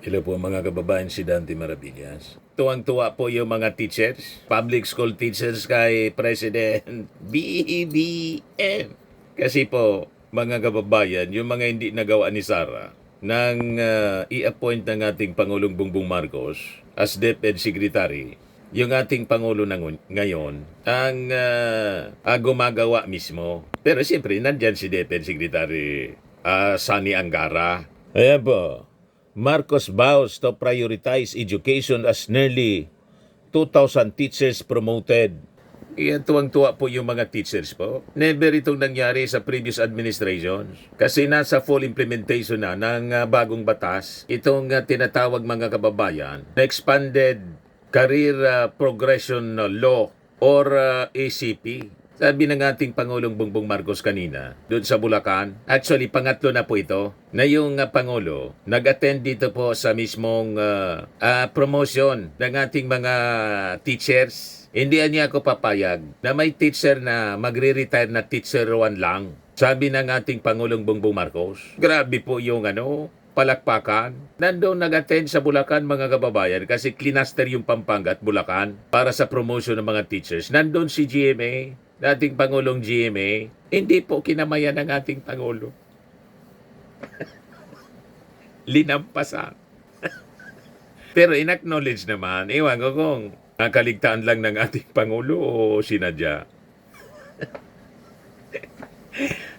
Hello po mga kababayan, si Dante Maravillas. Tuwang-tuwa po yung mga teachers, public school teachers kay President BBM. Kasi po, mga kababayan, yung mga hindi nagawa ni Sara nang i-appoint ng ating Pangulong Bongbong Marcos as DepEd Secretary, yung ating Pangulo ngayon ang gumagawa mismo. Pero siyempre, nandyan si DepEd Secretary Sani Angara. Ayan po. Marcos vows to prioritize education as nearly 2,000 teachers promoted. Iyan, tuwang-tuwa po yung mga teachers po. Never itong nangyari sa previous administrations. Kasi nasa full implementation na ng bagong batas, itong tinatawag mga kababayan, na expanded career progression law or ACP. Sabi ng ating Pangulong Bongbong Marcos kanina, doon sa Bulacan, actually pangatlo na po ito, na yung Pangulo nag-attend dito po sa mismong promotion ng ating mga teachers. Hindi niya ako papayag na may teacher na magre-retire na teacher 1 lang. Sabi ng ating Pangulong Bongbong Marcos, grabe po yung palakpakan. Nandoon nag-attend sa Bulacan mga kababayan kasi klinaster yung Pampanga at Bulacan para sa promotion ng mga teachers. Nandoon si GMA, dating Pangulong GMA, hindi po kinamayan ng ating Pangulo. Linampasan. Pero in-acknowledge naman, ewan ko kung nakaligtaan lang ng ating Pangulo o sinadya.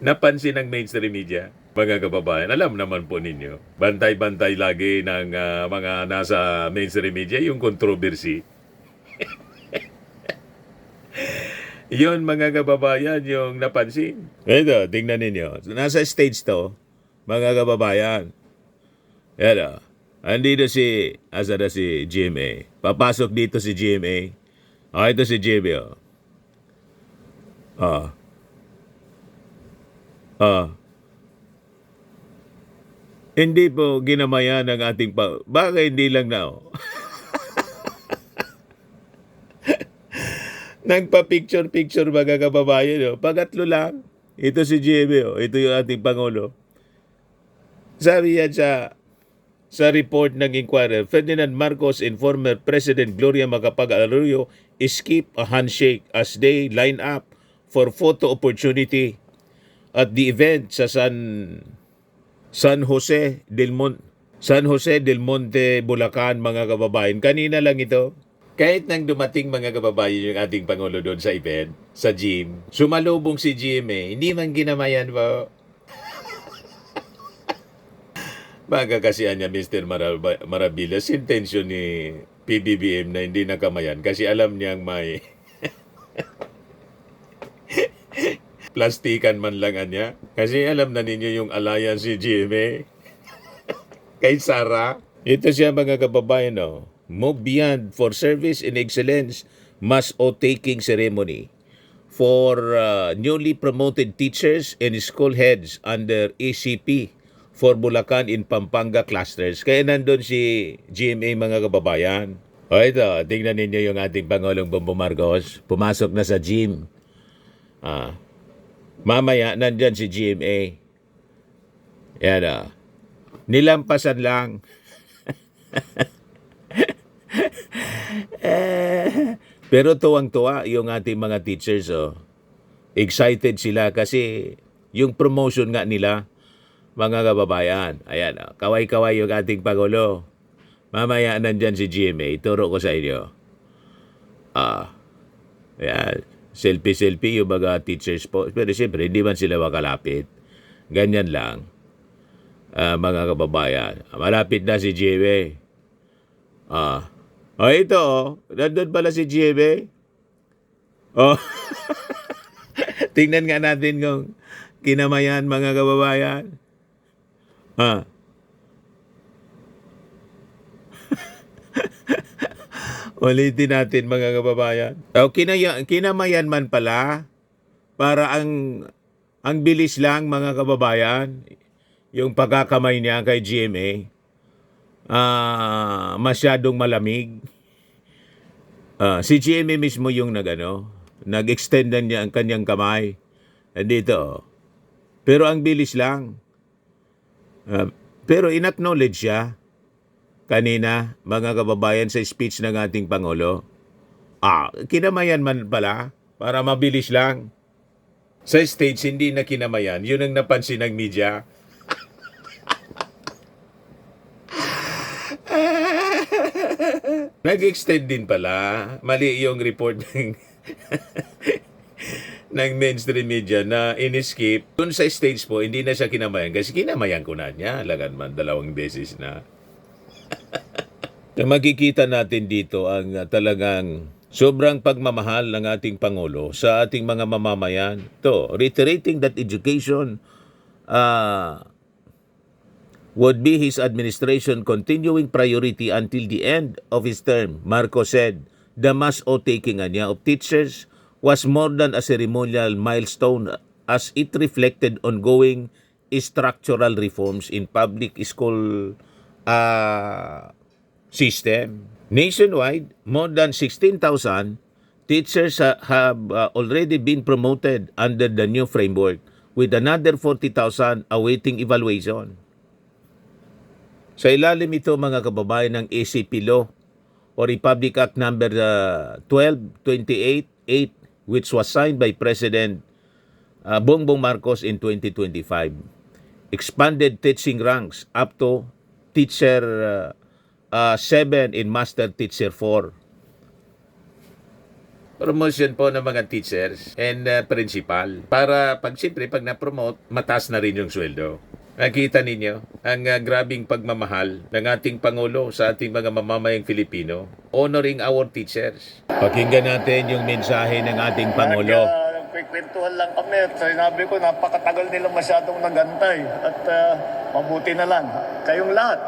Napansin ng mainstream media, mga kababayan. Alam naman po ninyo, bantay-bantay lagi ng mga nasa mainstream media yung controversy. Yun mga kababayan yung napansin. Ito, tingnan ninyo. Nasa stage to, mga kababayan. Ito, andito asa na si GMA. Papasok dito si GMA. Ito si GMA. Hindi po ginamayan ng ating Bakit hindi lang na? Nagpa-picture-picture mga kababayan. Pangatlo lang. Ito si GMA. Ito yung ating Pangulo. Sabi yan sa report ng inquirer, Ferdinand Marcos and former President Gloria Macapagal-Arroyo skip a handshake as they line up for photo opportunity at the event sa San Jose del Monte, Bulacan, mga kababayan. Kanina lang ito. Kahit nang dumating mga kababayan yung ating Pangulo doon sa event, sa gym, sumalubong si GMA, hindi man ginamayan po. Magkakasihan niya Mr. Maravillas, intensyon ni PBBM na hindi nakamayan kasi alam niyang may plastikan man lang niya. Kasi alam na ninyo yung alliance si GMA kay Sara. Ito siya mga kababayan, no? Move beyond for service and excellence mass oath-taking ceremony for newly promoted teachers and school heads under ACP for Bulacan in Pampanga clusters. Kaya nandun si GMA mga kababayan. O ito, tingnan ninyo yung ating Pangulong Bongbong Marcos. Pumasok na sa gym. Mamaya, nandyan si GMA. Yan nilampasan lang. Pero tuwang-tuwa yung ating mga teachers. Excited sila kasi yung promotion nga nila, mga kababayan. Ayan, kaway-kaway yung ating Pangulo. Mamaya nandyan si GMA. Turo ko sa inyo. Ayan, selfie-selfie yung mga teachers po. Pero siyempre, hindi man sila makalapit. Ganyan lang. Mga kababayan. Malapit na si GMA. Ito, nandun pala si GMA. Tingnan nga natin kung kinamayan, mga kababayan. Ulitin natin mga kababayan. Kinamayan man pala para ang bilis lang mga kababayan yung pagkakamay niya kay GMA. Masyadong malamig. Si GMA mismo yung nag-extend niya ang kanyang kamay. Dito. Pero ang bilis lang. Pero in-acknowledge siya kanina, mga kababayan, sa speech ng ating Pangulo? Kinamayan man pala, para mabilis lang. Sa stage, hindi na kinamayan. Yun ang napansin ng media. Nag-extend din pala. Mali yung report ng ng mainstream media na in-skip. Dun sa stage po, hindi na siya kinamayan. Kasi kinamayan ko na niya. Lagan man, 2 beses na. So, makikita natin dito ang talagang sobrang pagmamahal ng ating Pangulo sa ating mga mamamayan. To, reiterating that education would be his administration continuing priority until the end of his term. Marcos said, the mass taking niya of teachers was more than a ceremonial milestone as it reflected ongoing structural reforms in public school system. Nationwide, more than 16,000 teachers have already been promoted under the new framework, with another 40,000 awaiting evaluation. Sa ilalim ito, mga kababayan, ng ACP Law o Republic Act number 1228-8, which was signed by President Bongbong Marcos in 2025, expanded teaching ranks up to teacher 7 in master teacher 4. Promotion po ng mga teachers and principal para siyempre pag na-promote, mataas na rin yung sweldo. Nakita ninyo ang grabing pagmamahal ng ating Pangulo sa ating mga mamamayang Filipino, honoring our teachers. Pakinggan natin yung mensahe ng ating Pangulo. Nagkikwentuhan lang kami at sinabi ko napakatagal nila masyadong nagantay at mabuti na lang kayong lahat.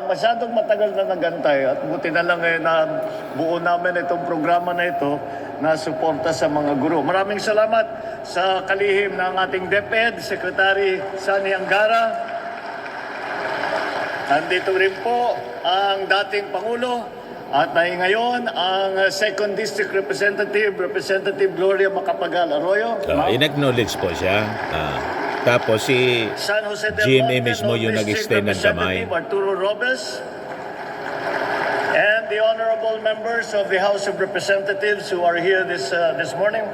Masyadong matagal na nagantay at buti na lang na buo namin itong programa na ito na suporta sa mga guro. Maraming salamat sa kalihim ng ating DepEd, Secretary Sani Angara. Nandito rin po ang dating Pangulo at ngayon ang Second District Representative Gloria Macapagal Arroyo. In-acknowledge po siya. Tapos si San Jose del GMA Monte mismo yung nag-extend ng kamay. Arturo Robes. And the honorable members of the House of Representatives who are here this morning.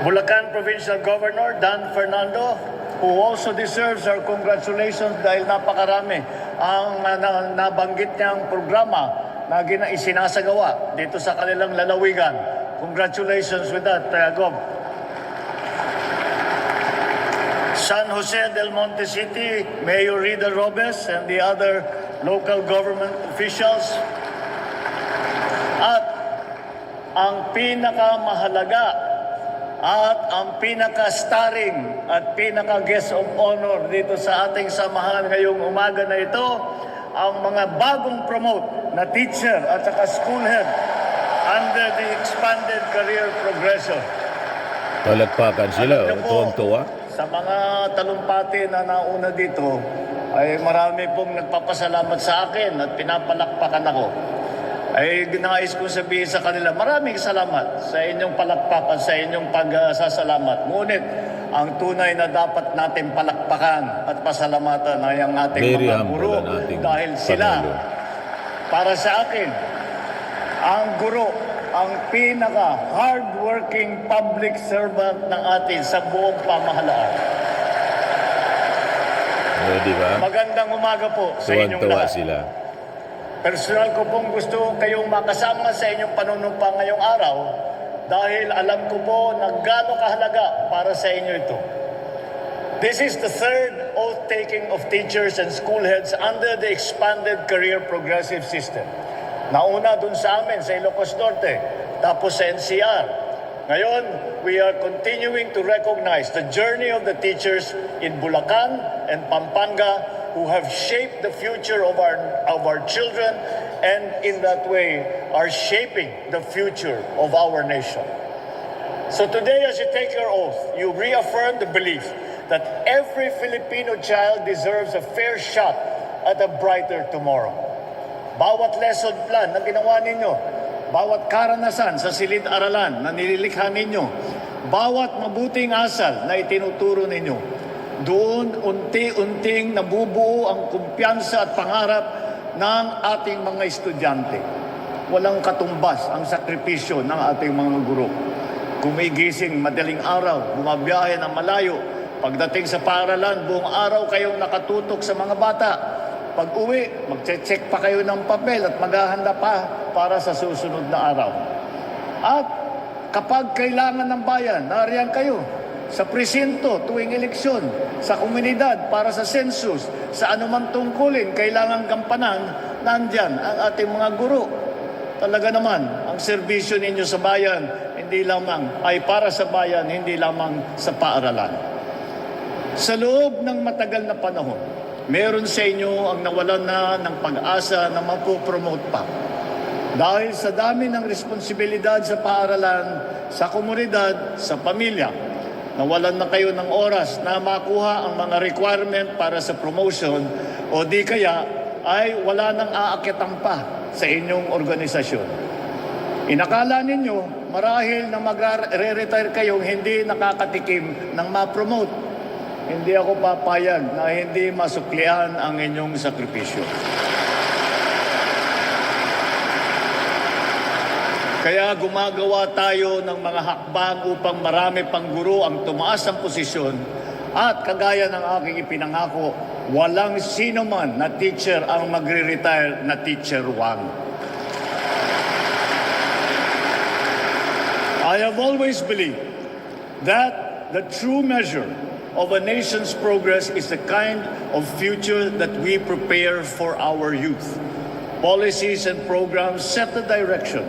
Bulacan Provincial Governor Dan Fernando, who also deserves our congratulations dahil napakarami ang nabanggit niyang programa na isinasagawa dito sa kanilang lalawigan. Congratulations with that, Gov. San Jose del Monte City, Mayor Rida Robes and the other local government officials. At ang pinakamahalaga at ang pinaka-starring at pinaka-guest of honor dito sa ating samahan ngayong umaga na ito, ang mga bagong promote na teacher at saka school head under the expanded career progression. Palagpakan sila, tuwang-tuwa. Sa mga talumpati na nauna dito, ay marami pong nagpapasalamat sa akin at pinapalakpakan ako. Ay nais kong sabihin sa kanila, maraming salamat sa inyong palakpakan, sa inyong pagsasalamat. Ngunit, ang tunay na dapat natin palakpakan at pasalamatan ay ang ating mga guro dahil sila, para sa akin, ang guro, ang pinaka-hardworking public servant ng atin sa buong pamahalaan. Diba? Magandang umaga po sa inyong lahat. Sila. Personal ko pong gusto kayong makasama sa inyong panunumpa ngayong araw dahil alam ko po na gaano kahalaga para sa inyo ito. This is the third oath-taking of teachers and school heads under the expanded career progressive system. Nauna dun sa amin, sa Ilocos Norte, tapos sa NCR. Ngayon, we are continuing to recognize the journey of the teachers in Bulacan and Pampanga who have shaped the future of our children and in that way are shaping the future of our nation. So today, as you take your oath, you reaffirm the belief that every Filipino child deserves a fair shot at a brighter tomorrow. Bawat lesson plan na ginawa ninyo, bawat karanasan sa silid-aralan na nililikha ninyo, bawat mabuting asal na itinuturo ninyo, doon unti-unting nabubuo ang kumpiyansa at pangarap ng ating mga estudyante. Walang katumbas ang sakripisyo ng ating mga guro. Gumigising madaling araw, bumabiyahe ng malayo. Pagdating sa paaralan, buong araw kayong nakatutok sa mga bata. Pag uwi, magche-check pa kayo ng papel at maghahanda pa para sa susunod na araw. At kapag kailangan ng bayan, nariyan kayo sa presinto tuwing eleksyon, sa komunidad para sa census, sa anumang tungkulin, kailangan gampanan, nandyan ang ating mga guro. Talaga naman, ang serbisyo ninyo sa bayan, hindi lamang ay para sa bayan, hindi lamang sa paaralan. Sa loob ng matagal na panahon, meron sa inyo ang nawalan na ng pag-asa na mapopromote pa. Dahil sa dami ng responsibilidad sa paaralan, sa komunidad, sa pamilya, nawalan na kayo ng oras na makuha ang mga requirement para sa promotion o di kaya ay wala nang aakyatan pa sa inyong organisasyon. Inakala ninyo marahil na mag-re-retire kayong hindi nakakatikim ng ma-promote. Hindi ako papayag na hindi masuklian ang inyong sakripisyo. Kaya gumagawa tayo ng mga hakbang upang marami pang guro ang tumaas ang posisyon at kagaya ng aking ipinangako, walang sino man na teacher ang magre-retire na teacher 1. I have always believed that the true measure of a nation's progress is the kind of future that we prepare for our youth. Policies and programs set the direction.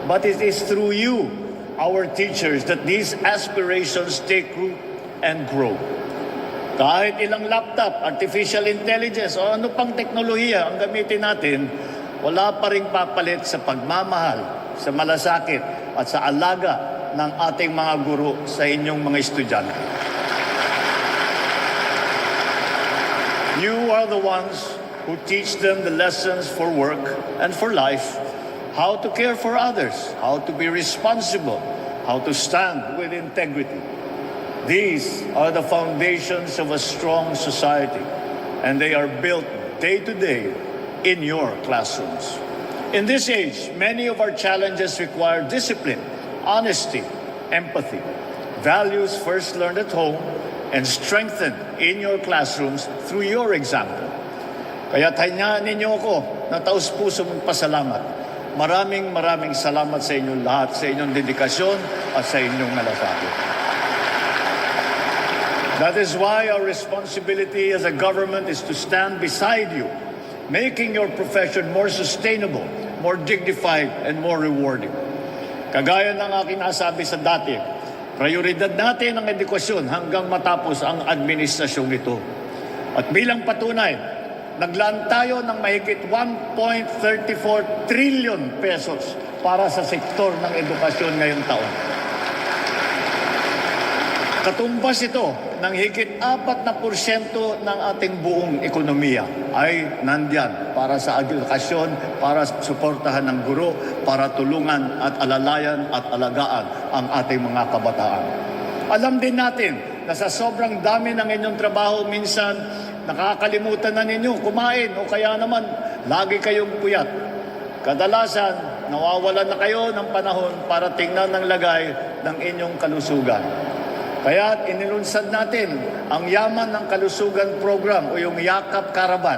But it is through you, our teachers, that these aspirations take root and grow. Kahit ilang laptop, artificial intelligence o ano pang teknolohiya ang gamitin natin, wala pa ring papalit sa pagmamahal, sa malasakit at sa alaga ng ating mga guro sa inyong mga estudyante. You are the ones who teach them the lessons for work and for life, how to care for others, how to be responsible, how to stand with integrity. These are the foundations of a strong society, and they are built day to day in your classrooms. In this age, many of our challenges require discipline, honesty, empathy, values first learned at home and strengthened in your classrooms through your example. Kaya tanyaan ninyo ako na taus-pusong pasalamat. Maraming salamat sa inyong lahat, sa inyong dedikasyon at sa inyong malasakit. That is why our responsibility as a government is to stand beside you, making your profession more sustainable, more dignified, and more rewarding. Kagaya ng aking nasabi sa dati, prioridad natin ang edukasyon hanggang matapos ang administrasyong ito. At bilang patunay, naglaan tayo ng mahigit 1.34 trillion pesos para sa sektor ng edukasyon ngayong taon. Katumbas ito ng higit 4% ng ating buong ekonomiya ay nandyan para sa edukasyon, para suportahan ng guro, para tulungan at alalayan at alagaan ang ating mga kabataan. Alam din natin na sa sobrang dami ng inyong trabaho, minsan nakakalimutan na ninyo kumain o kaya naman lagi kayong puyat. Kadalasan, nawawalan na kayo ng panahon para tingnan ng lagay ng inyong kalusugan. Kaya inilunsad natin ang Yaman ng Kalusugan Program o yung Yakap Karaban.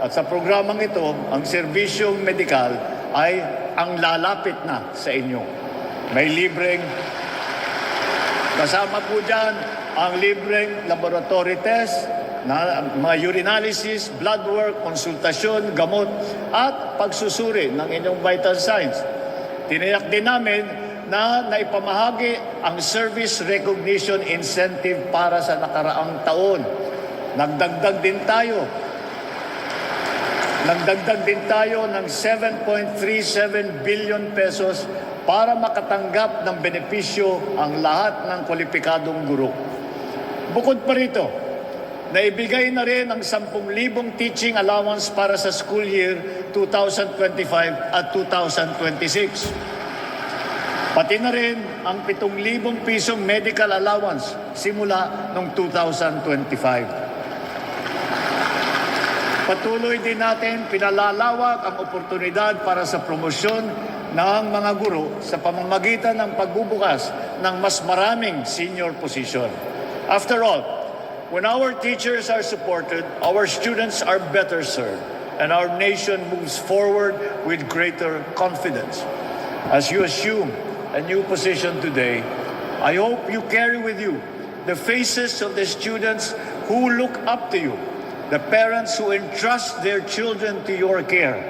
At sa programang ito, ang serbisyong medikal ay ang lalapit na sa inyo. May libreng, kasama po dyan ang libreng laboratory test, na mga urinalysis, blood work, konsultasyon, gamot, at pagsusuri ng inyong vital signs. Tiniyak din namin na naipamahagi ang Service Recognition Incentive para sa nakaraang taon. Nagdagdag din tayo ng 7.37 billion pesos para makatanggap ng benepisyo ang lahat ng kwalipikadong guro. Bukod pa rito, naibigay na rin ang 10,000 teaching allowance para sa school year 2025 at 2026. Pati na rin ang 7,000 pisong medical allowance simula noong 2025. Patuloy din natin pinalalawak ang oportunidad para sa promosyon ng mga guro sa pamamagitan ng pagbubukas ng mas maraming senior position. After all, when our teachers are supported, our students are better served, and our nation moves forward with greater confidence. As you assume a new position today, I hope you carry with you the faces of the students who look up to you, the parents who entrust their children to your care,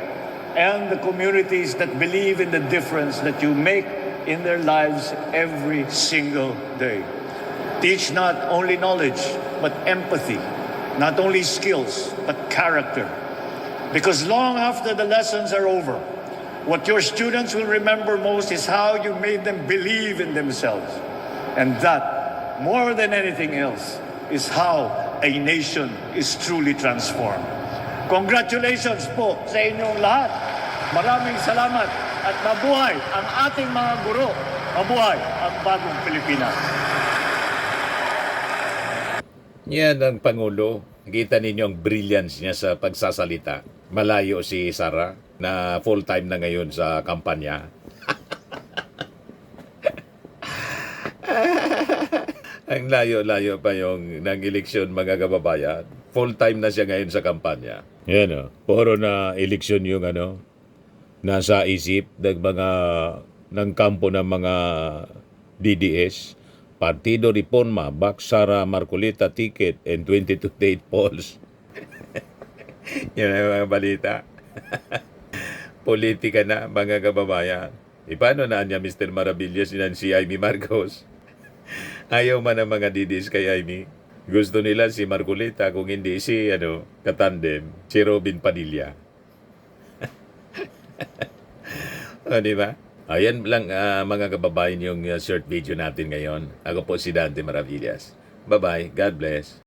and the communities that believe in the difference that you make in their lives every single day. Teach not only knowledge, but empathy, not only skills, but character. Because long after the lessons are over, what your students will remember most is how you made them believe in themselves. And that, more than anything else, is how a nation is truly transformed. Congratulations po sa inyong lahat. Maraming salamat at mabuhay ang ating mga guro. Mabuhay ang bagong Pilipinas. Yan ang Pangulo. Kita ninyo ang brilliance niya sa pagsasalita. Malayo si Sara na full-time na ngayon sa kampanya. Ang layo-layo pa yung ng eleksyon, mga kababayan. Full-time na siya ngayon sa kampanya. Yan o. Puro na eleksyon yung nasa isip ng kampo ng mga DDS. Partido Reforma, back Sara Marcolita ticket and 22 state polls. Yan ang mga balita. Politika na, mga kababayan. Paano na niya Mr. Maravillas si Amy Marcos? Ayaw man ang mga DDS kay Amy. Gusto nila si Marcolita, kung hindi si katandem, si Robin Padilla. O, di ba? Ayan lang mga kababayan yung short video natin ngayon. Ako po si Dante Maravillas. Bye-bye. God bless.